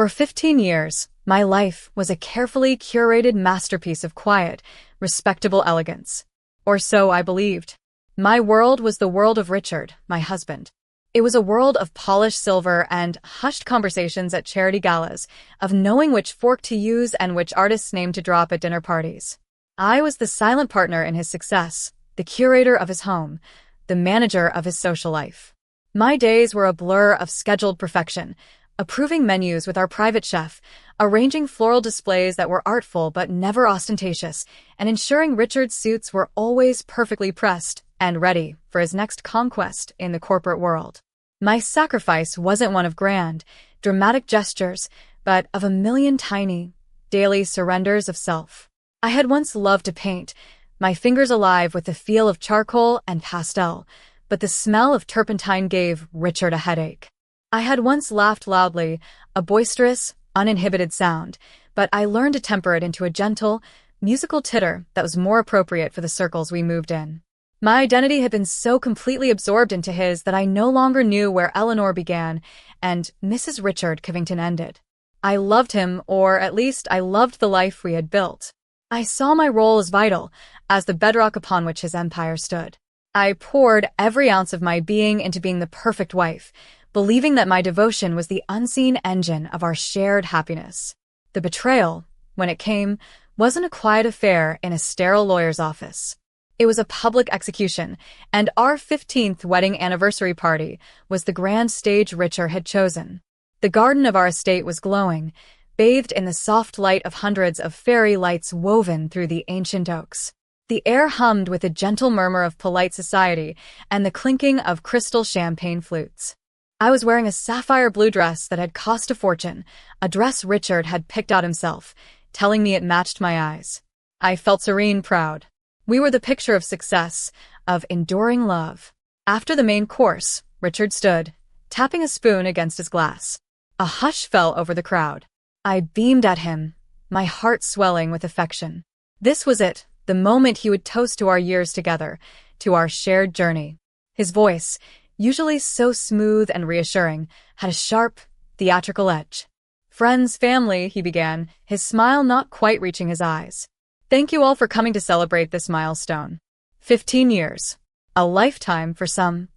For 15 years, my life was a carefully curated masterpiece of quiet, respectable elegance. Or so I believed. My world was the world of Richard, my husband. It was a world of polished silver and hushed conversations at charity galas, of knowing which fork to use and which artist's name to drop at dinner parties. I was the silent partner in his success, the curator of his home, the manager of his social life. My days were a blur of scheduled perfection, approving menus with our private chef, arranging floral displays that were artful but never ostentatious, and ensuring Richard's suits were always perfectly pressed and ready for his next conquest in the corporate world. My sacrifice wasn't one of grand, dramatic gestures, but of a million tiny, daily surrenders of self. I had once loved to paint, my fingers alive with the feel of charcoal and pastel, but the smell of turpentine gave Richard a headache. I had once laughed loudly, a boisterous, uninhibited sound, but I learned to temper it into a gentle, musical titter that was more appropriate for the circles we moved in. My identity had been so completely absorbed into his that I no longer knew where Eleanor began and Mrs. Richard Covington ended. I loved him, or at least I loved the life we had built. I saw my role as vital, as the bedrock upon which his empire stood. I poured every ounce of my being into being the perfect wife, believing that my devotion was the unseen engine of our shared happiness. The betrayal, when it came, wasn't a quiet affair in a sterile lawyer's office. It was a public execution, and our 15th wedding anniversary party was the grand stage Richard had chosen. The garden of our estate was glowing, bathed in the soft light of hundreds of fairy lights woven through the ancient oaks. The air hummed with a gentle murmur of polite society and the clinking of crystal champagne flutes. I was wearing a sapphire blue dress that had cost a fortune, a dress Richard had picked out himself, telling me it matched my eyes. I felt serene proud. We were the picture of success, of enduring love. After the main course, Richard stood, tapping a spoon against his glass. A hush fell over the crowd. I beamed at him, my heart swelling with affection. This was it, the moment he would toast to our years together, to our shared journey. His voice, usually so smooth and reassuring, had a sharp, theatrical edge. "Friends, family," he began, his smile not quite reaching his eyes. "Thank you all for coming to celebrate this milestone. 15 years. A lifetime for some."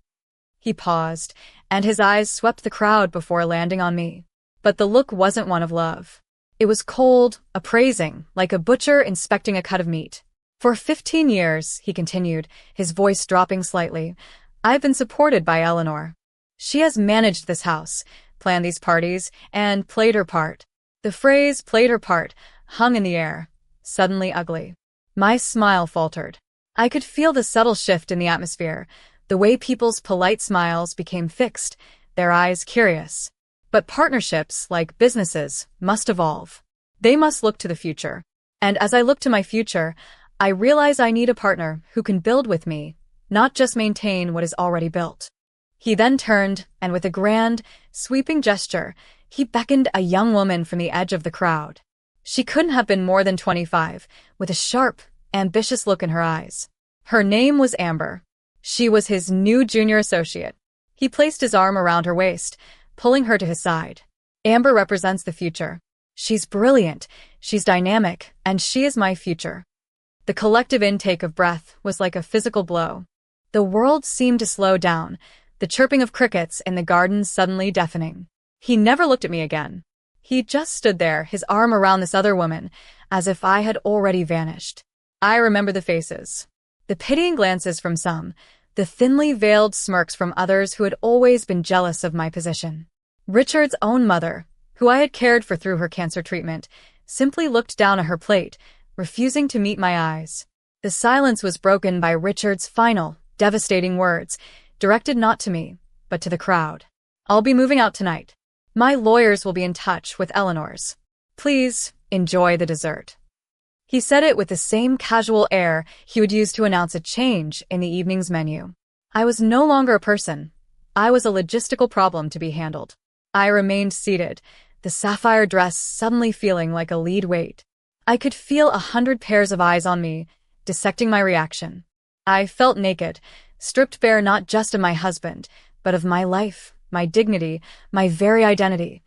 He paused, and his eyes swept the crowd before landing on me. But the look wasn't one of love. It was cold, appraising, like a butcher inspecting a cut of meat. "For 15 years, he continued, his voice dropping slightly, "I've been supported by Eleanor. She has managed this house, planned these parties, and played her part." The phrase "played her part" hung in the air, suddenly ugly. My smile faltered. I could feel the subtle shift in the atmosphere, the way people's polite smiles became fixed, their eyes curious. But partnerships, like businesses, must evolve. They must look to the future. And as I look to my future, I realize I need a partner who can build with me, not just maintain what is already built. He then turned, and with a grand, sweeping gesture, he beckoned a young woman from the edge of the crowd. She couldn't have been more than 25, with a sharp, ambitious look in her eyes. Her name was Amber. She was his new junior associate. He placed his arm around her waist, pulling her to his side. "Amber represents the future. She's brilliant, she's dynamic, and she is my future." The collective intake of breath was like a physical blow. The world seemed to slow down, the chirping of crickets in the garden suddenly deafening. He never looked at me again. He just stood there, his arm around this other woman, as if I had already vanished. I remember the faces. The pitying glances from some, the thinly veiled smirks from others who had always been jealous of my position. Richard's own mother, who I had cared for through her cancer treatment, simply looked down at her plate, refusing to meet my eyes. The silence was broken by Richard's final, devastating words, directed not to me, but to the crowd. "I'll be moving out tonight. My lawyers will be in touch with Eleanor's. Please enjoy the dessert." He said it with the same casual air he would use to announce a change in the evening's menu. I was no longer a person. I was a logistical problem to be handled. I remained seated, the sapphire dress suddenly feeling like a lead weight. I could feel 100 pairs of eyes on me, dissecting my reaction. I felt naked, stripped bare not just of my husband, but of my life, my dignity, my very identity,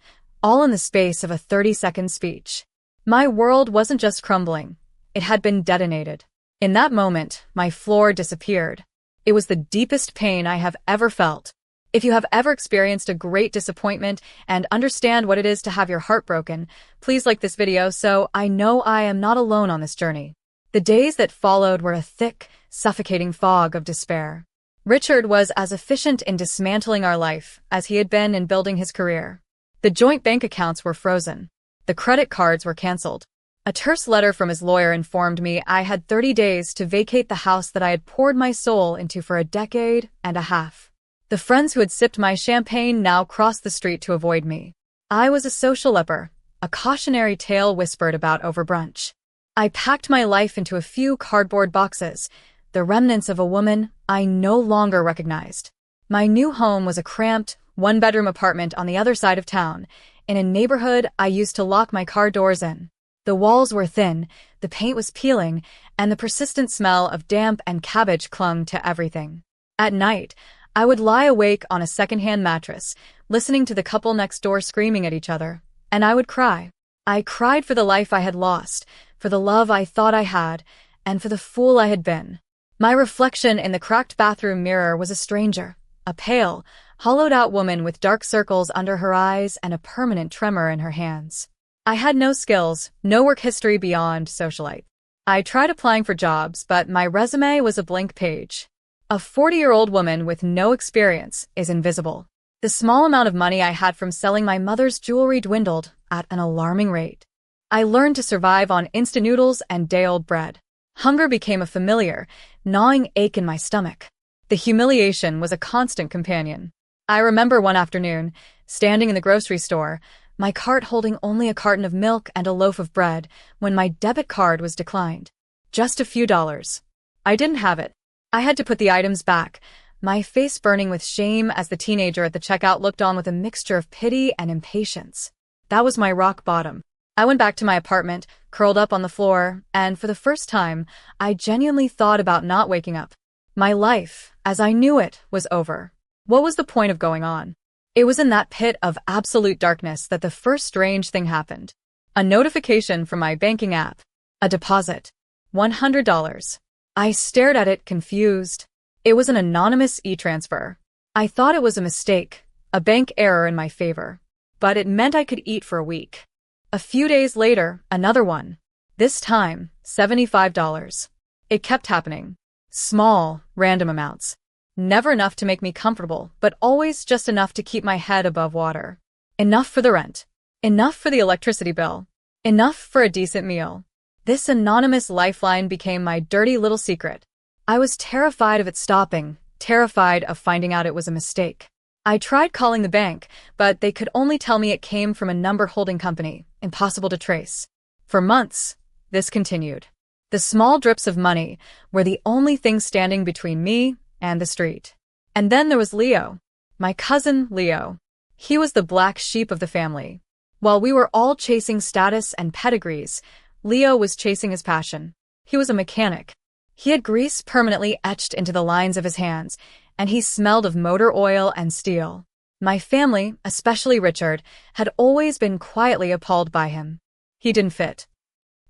all in the space of a 30-second speech. My world wasn't just crumbling, it had been detonated. In that moment, my floor disappeared. It was the deepest pain I have ever felt. If you have ever experienced a great disappointment and understand what it is to have your heart broken, please like this video so I know I am not alone on this journey. The days that followed were a thick, suffocating fog of despair. Richard was as efficient in dismantling our life as he had been in building his career. The joint bank accounts were frozen. The credit cards were canceled. A terse letter from his lawyer informed me I had 30 days to vacate the house that I had poured my soul into for a decade and a half. The friends who had sipped my champagne now crossed the street to avoid me. I was a social leper, a cautionary tale whispered about over brunch. I packed my life into a few cardboard boxes, the remnants of a woman I no longer recognized. My new home was a cramped, one-bedroom apartment on the other side of town, in a neighborhood I used to lock my car doors in. The walls were thin, the paint was peeling, and the persistent smell of damp and cabbage clung to everything. At night, I would lie awake on a secondhand mattress, listening to the couple next door screaming at each other, and I would cry. I cried for the life I had lost, for the love I thought I had, and for the fool I had been. My reflection in the cracked bathroom mirror was a stranger, a pale, hollowed-out woman with dark circles under her eyes and a permanent tremor in her hands. I had no skills, no work history beyond socialite. I tried applying for jobs, but my resume was a blank page. A 40-year-old woman with no experience is invisible. The small amount of money I had from selling my mother's jewelry dwindled at an alarming rate. I learned to survive on instant noodles and day-old bread. Hunger became a familiar, gnawing ache in my stomach. The humiliation was a constant companion. I remember one afternoon, standing in the grocery store, my cart holding only a carton of milk and a loaf of bread, when my debit card was declined. Just a few dollars. I didn't have it. I had to put the items back, my face burning with shame as the teenager at the checkout looked on with a mixture of pity and impatience. That was my rock bottom. I went back to my apartment, curled up on the floor, and for the first time, I genuinely thought about not waking up. My life, as I knew it, was over. What was the point of going on? It was in that pit of absolute darkness that the first strange thing happened. A notification from my banking app. A deposit. $100. I stared at it, confused. It was an anonymous e-transfer. I thought it was a mistake, a bank error in my favor. But it meant I could eat for a week. A few days later, another one. This time, $75. It kept happening. Small, random amounts. Never enough to make me comfortable, but always just enough to keep my head above water. Enough for the rent. Enough for the electricity bill. Enough for a decent meal. This anonymous lifeline became my dirty little secret. I was terrified of it stopping, terrified of finding out it was a mistake. I tried calling the bank, but they could only tell me it came from a number holding company, impossible to trace. For months, this continued. The small drips of money were the only thing standing between me and the street. And then there was Leo. My cousin, Leo. He was the black sheep of the family. While we were all chasing status and pedigrees, Leo was chasing his passion. He was a mechanic. He had grease permanently etched into the lines of his hands, and he smelled of motor oil and steel. My family, especially Richard, had always been quietly appalled by him. He didn't fit.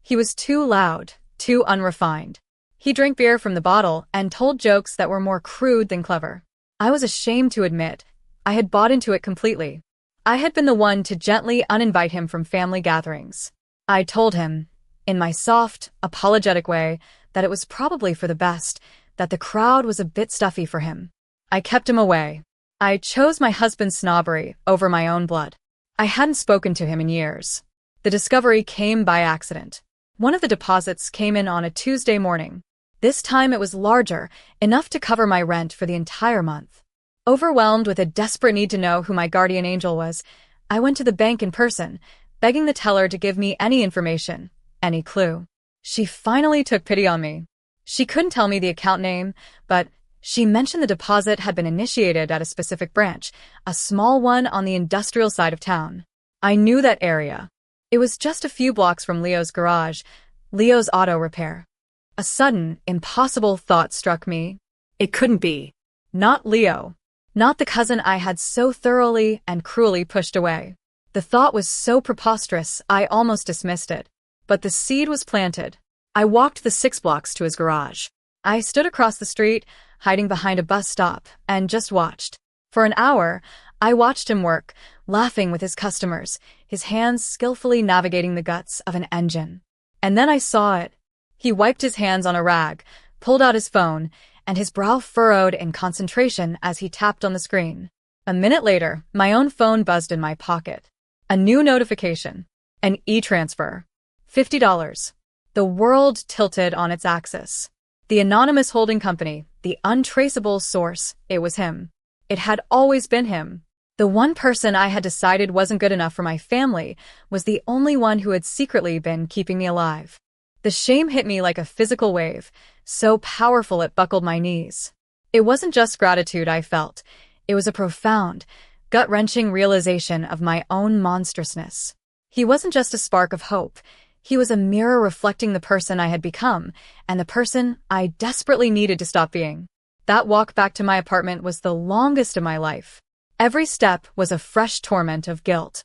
He was too loud, too unrefined. He drank beer from the bottle and told jokes that were more crude than clever. I was ashamed to admit I had bought into it completely. I had been the one to gently uninvite him from family gatherings. I told him, in my soft, apologetic way, that it was probably for the best, that the crowd was a bit stuffy for him. I kept him away. I chose my husband's snobbery over my own blood. I hadn't spoken to him in years. The discovery came by accident. One of the deposits came in on a Tuesday morning. This time it was larger, enough to cover my rent for the entire month. Overwhelmed with a desperate need to know who my guardian angel was, I went to the bank in person, begging the teller to give me any information, any clue. She finally took pity on me. She couldn't tell me the account name, but she mentioned the deposit had been initiated at a specific branch, a small one on the industrial side of town. I knew that area. It was just a few blocks from Leo's garage, Leo's auto repair. A sudden, impossible thought struck me. It couldn't be. Not Leo. Not the cousin I had so thoroughly and cruelly pushed away. The thought was so preposterous, I almost dismissed it. But the seed was planted. I walked the 6 blocks to his garage. I stood across the street, hiding behind a bus stop, and just watched. For an hour, I watched him work, laughing with his customers, his hands skillfully navigating the guts of an engine. And then I saw it. He wiped his hands on a rag, pulled out his phone, and his brow furrowed in concentration as he tapped on the screen. A minute later, my own phone buzzed in my pocket. A new notification. An e-transfer. $50. The world tilted on its axis. The anonymous holding company, the untraceable source, it was him. It had always been him. The one person I had decided wasn't good enough for my family was the only one who had secretly been keeping me alive. The shame hit me like a physical wave, so powerful it buckled my knees. It wasn't just gratitude I felt. It was a profound, gut-wrenching realization of my own monstrousness. He wasn't just a spark of hope. He was a mirror reflecting the person I had become, and the person I desperately needed to stop being. That walk back to my apartment was the longest of my life. Every step was a fresh torment of guilt.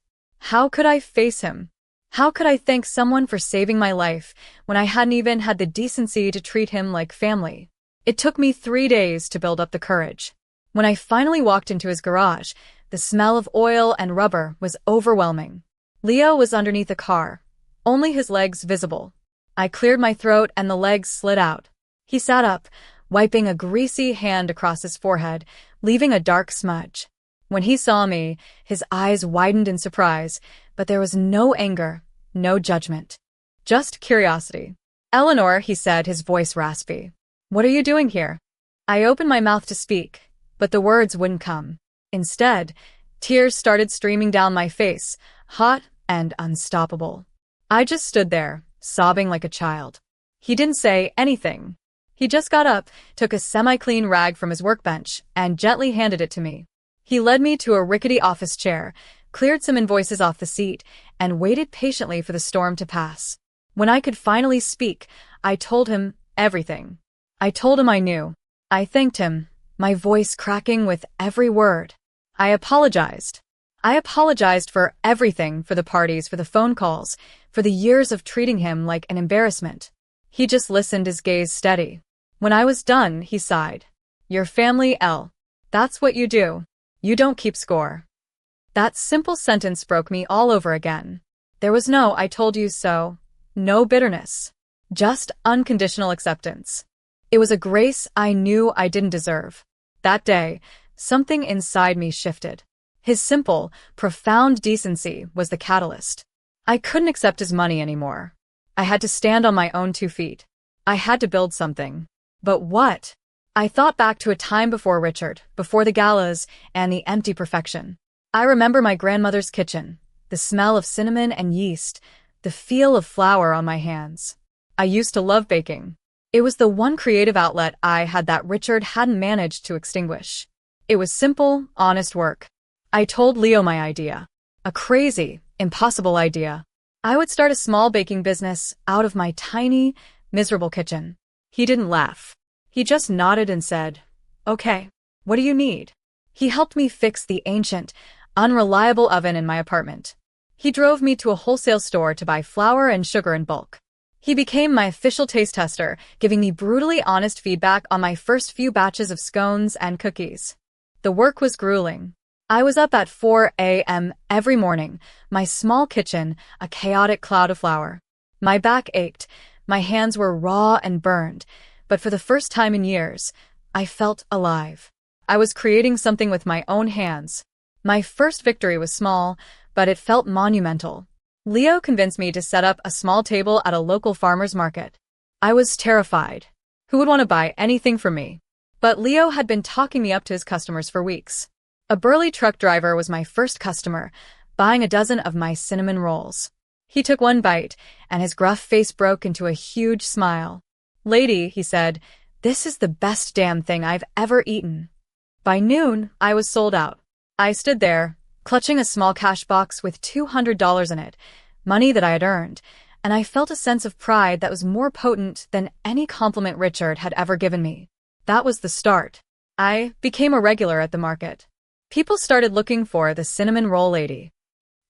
How could I face him? How could I thank someone for saving my life when I hadn't even had the decency to treat him like family? It took me 3 days to build up the courage. When I finally walked into his garage, the smell of oil and rubber was overwhelming. Leo was underneath the car, only his legs visible. I cleared my throat and the legs slid out. He sat up, wiping a greasy hand across his forehead, leaving a dark smudge. When he saw me, his eyes widened in surprise, but there was no anger, no judgment. Just curiosity. "Eleanor," he said, his voice raspy. "What are you doing here?" I opened my mouth to speak, but the words wouldn't come. Instead, tears started streaming down my face, hot and unstoppable. I just stood there, sobbing like a child. He didn't say anything. He just got up, took a semi-clean rag from his workbench, and gently handed it to me. He led me to a rickety office chair, cleared some invoices off the seat, and waited patiently for the storm to pass. When I could finally speak, I told him everything. I told him I knew. I thanked him, my voice cracking with every word. I apologized. I apologized for everything, for the parties, for the phone calls, for the years of treating him like an embarrassment. He just listened, his gaze steady. When I was done, he sighed. "Your family, Elle. That's what you do. You don't keep score." That simple sentence broke me all over again. There was no "I told you so," no bitterness. Just unconditional acceptance. It was a grace I knew I didn't deserve. That day, something inside me shifted. His simple, profound decency was the catalyst. I couldn't accept his money anymore. I had to stand on my own 2 feet. I had to build something. But what? I thought back to a time before Richard, before the galas and the empty perfection. I remember my grandmother's kitchen, the smell of cinnamon and yeast, the feel of flour on my hands. I used to love baking. It was the one creative outlet I had that Richard hadn't managed to extinguish. It was simple, honest work. I told Leo my idea. A crazy, impossible idea. I would start a small baking business out of my tiny, miserable kitchen. He didn't laugh. He just nodded and said, "Okay, what do you need?" He helped me fix the ancient, unreliable oven in my apartment. He drove me to a wholesale store to buy flour and sugar in bulk. He became my official taste tester, giving me brutally honest feedback on my first few batches of scones and cookies. The work was grueling. I was up at 4 a.m. every morning, my small kitchen a chaotic cloud of flour. My back ached, my hands were raw and burned, but for the first time in years, I felt alive. I was creating something with my own hands. My first victory was small, but it felt monumental. Leo convinced me to set up a small table at a local farmer's market. I was terrified. Who would want to buy anything from me? But Leo had been talking me up to his customers for weeks. A burly truck driver was my first customer, buying a dozen of my cinnamon rolls. He took one bite, and his gruff face broke into a huge smile. "Lady," he said, "this is the best damn thing I've ever eaten." By noon, I was sold out. I stood there, clutching a small cash box with $200 in it, money that I had earned, and I felt a sense of pride that was more potent than any compliment Richard had ever given me. That was the start. I became a regular at the market. People started looking for the cinnamon roll lady.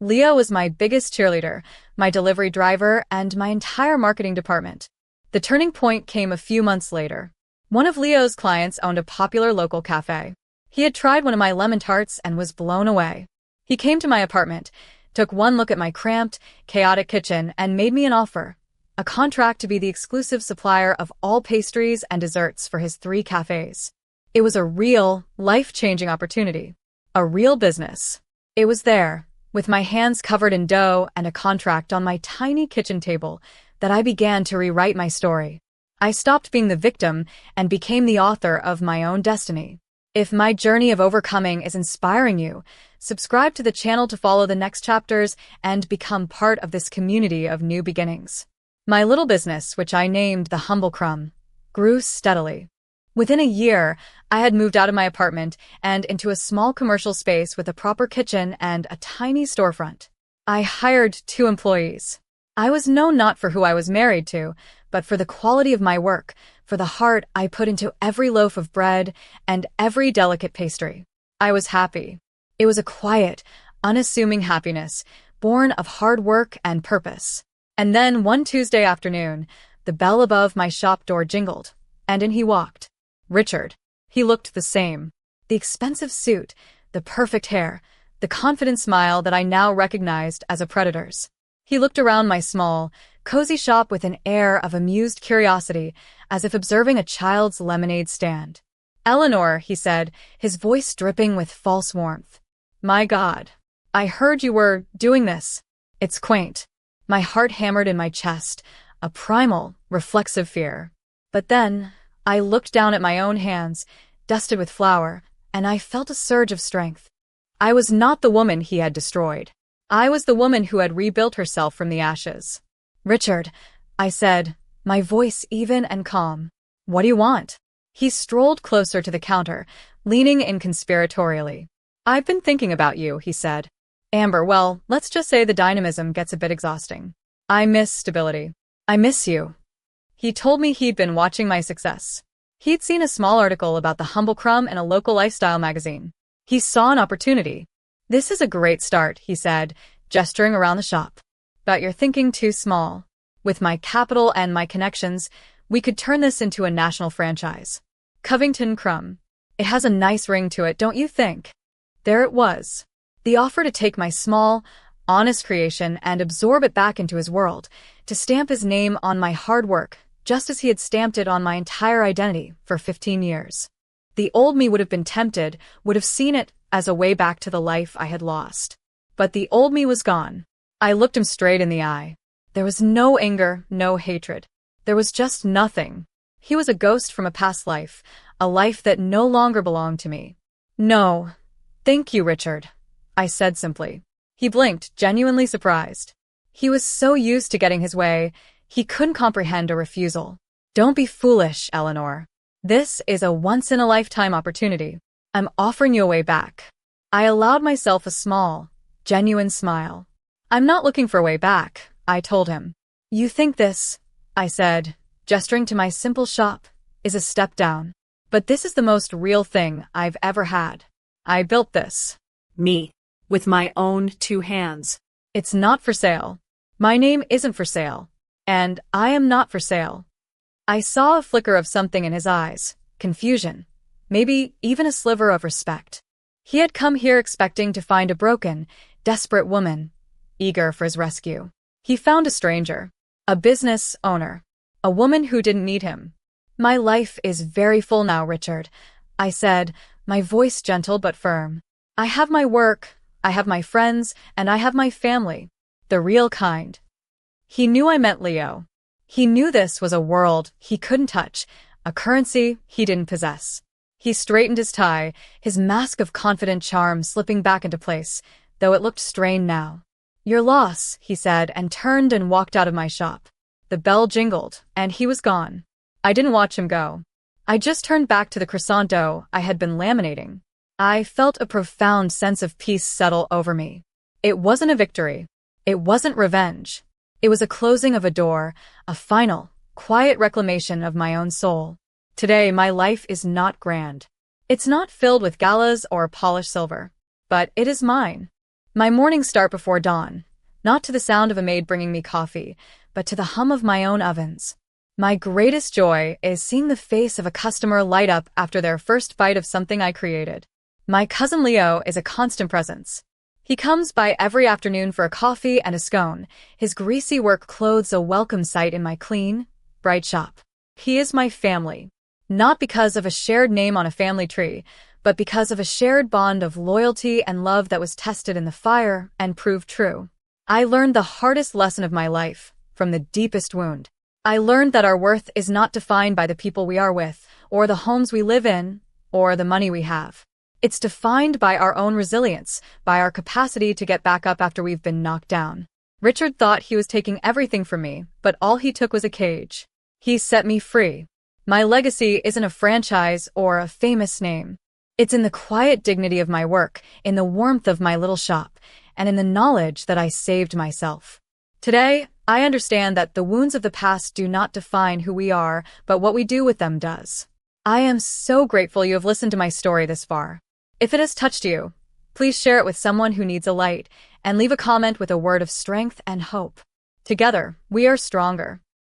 Leo was my biggest cheerleader, my delivery driver, and my entire marketing department. The turning point came a few months later. One of Leo's clients owned a popular local cafe. He had tried one of my lemon tarts and was blown away. He came to my apartment, took one look at my cramped, chaotic kitchen, and made me an offer. A contract to be the exclusive supplier of all pastries and desserts for his 3 cafes. It was a real, life-changing opportunity. A real business. It was there, with my hands covered in dough and a contract on my tiny kitchen table, that I began to rewrite my story. I stopped being the victim and became the author of my own destiny. If my journey of overcoming is inspiring you, subscribe to the channel to follow the next chapters and become part of this community of new beginnings. My little business, which I named the Humble Crumb, grew steadily. Within a year, I had moved out of my apartment and into a small commercial space with a proper kitchen and a tiny storefront. I hired 2 employees. I was known not for who I was married to, but for the quality of my work, for the heart I put into every loaf of bread and every delicate pastry. I was happy. It was a quiet, unassuming happiness, born of hard work and purpose. And then one Tuesday afternoon, the bell above my shop door jingled, and in he walked. Richard. He looked the same. The expensive suit, the perfect hair, the confident smile that I now recognized as a predator's. He looked around my small, cozy shop with an air of amused curiosity, as if observing a child's lemonade stand. "Eleanor," he said, his voice dripping with false warmth. "My God. I heard you were doing this. It's quaint." My heart hammered in my chest, a primal, reflexive fear. But then, I looked down at my own hands, dusted with flour, and I felt a surge of strength. I was not the woman he had destroyed. I was the woman who had rebuilt herself from the ashes. "Richard," I said, my voice even and calm. "What do you want?" He strolled closer to the counter, leaning in conspiratorially. "I've been thinking about you," he said. "Amber, well, let's just say the dynamism gets a bit exhausting. I miss stability. I miss you." He told me he'd been watching my success. He'd seen a small article about the Humble Crumb in a local lifestyle magazine. He saw an opportunity. "This is a great start," he said, gesturing around the shop. "But you're thinking too small. With my capital and my connections, we could turn this into a national franchise. Covington Crumb. It has a nice ring to it, don't you think?" There it was. The offer to take my small, honest creation and absorb it back into his world, to stamp his name on my hard work, just as he had stamped it on my entire identity for 15 years. The old me would have been tempted, would have seen it as a way back to the life I had lost. But the old me was gone. I looked him straight in the eye. There was no anger, no hatred. There was just nothing. He was a ghost from a past life, a life that no longer belonged to me. "No, thank you, Richard," I said simply. He blinked, genuinely surprised. He was so used to getting his way, he couldn't comprehend a refusal. "Don't be foolish, Eleanor. This is a once-in-a-lifetime opportunity. I'm offering you a way back." I allowed myself a small, genuine smile. "I'm not looking for a way back," I told him. "You think this," I said, gesturing to my simple shop, "is a step down. But this is the most real thing I've ever had. I built this. Me. With my own 2 hands. It's not for sale. My name isn't for sale. And I am not for sale." I saw a flicker of something in his eyes, confusion, maybe even a sliver of respect. He had come here expecting to find a broken, desperate woman, eager for his rescue. He found a stranger, a business owner, a woman who didn't need him. "My life is very full now, Richard," I said, my voice gentle but firm. "I have my work, I have my friends, and I have my family. The real kind." He knew I meant Leo. He knew this was a world he couldn't touch, a currency he didn't possess. He straightened his tie, his mask of confident charm slipping back into place, though it looked strained now. "Your loss," he said, and turned and walked out of my shop. The bell jingled, and he was gone. I didn't watch him go. I just turned back to the croissant dough I had been laminating. I felt a profound sense of peace settle over me. It wasn't a victory. It wasn't revenge. It was a closing of a door, a final, quiet reclamation of my own soul. Today, my life is not grand. It's not filled with galas or polished silver. But it is mine. My mornings start before dawn, not to the sound of a maid bringing me coffee, but to the hum of my own ovens. My greatest joy is seeing the face of a customer light up after their first bite of something I created. My cousin Leo is a constant presence. He comes by every afternoon for a coffee and a scone, his greasy work clothes a welcome sight in my clean, bright shop. He is my family, not because of a shared name on a family tree, but because of a shared bond of loyalty and love that was tested in the fire and proved true. I learned the hardest lesson of my life, from the deepest wound. I learned that our worth is not defined by the people we are with, or the homes we live in, or the money we have. It's defined by our own resilience, by our capacity to get back up after we've been knocked down. Richard thought he was taking everything from me, but all he took was a cage. He set me free. My legacy isn't a franchise or a famous name. It's in the quiet dignity of my work, in the warmth of my little shop, and in the knowledge that I saved myself. Today, I understand that the wounds of the past do not define who we are, but what we do with them does. I am so grateful you have listened to my story this far. If it has touched you, please share it with someone who needs a light, and leave a comment with a word of strength and hope. Together, we are stronger.